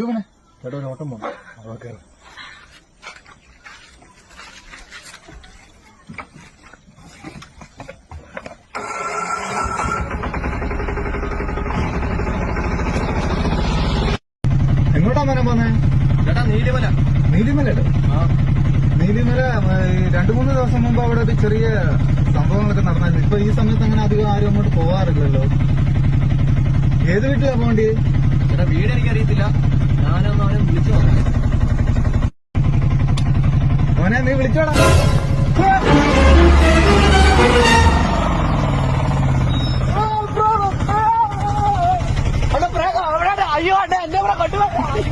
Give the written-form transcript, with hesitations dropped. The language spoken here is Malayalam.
എന്ത് വേണേ ചേട്ടാ ഒരു ഓട്ടം പോണം അവിടെ കയറും. എങ്ങോട്ടാ മോനെ പോന്നെ? ചേട്ടാ നീലിമല. നീലിമലല്ലേ? നീലിമല 2-3 ദിവസം മുമ്പ് അവിടെ ഒരു ചെറിയ സംഭവങ്ങളൊക്കെ നടന്നായിരുന്നു. ഇപ്പൊ ഈ സമയത്ത് അങ്ങനെ അധികം ആരും അങ്ങോട്ട് പോവാറില്ലല്ലോ. ഏത് വീട്ടിലാ പോകേണ്ടി? ചേട്ടാ വീട് എനിക്കറിയത്തില്ല, ഞാനൊന്ന് അവനെ വിളിച്ചു നോക്കാം. മോനെ നീ വിളിച്ചോടാ. അയ്യോ എന്നെ ഇവിടെ കൊണ്ടുപോയി.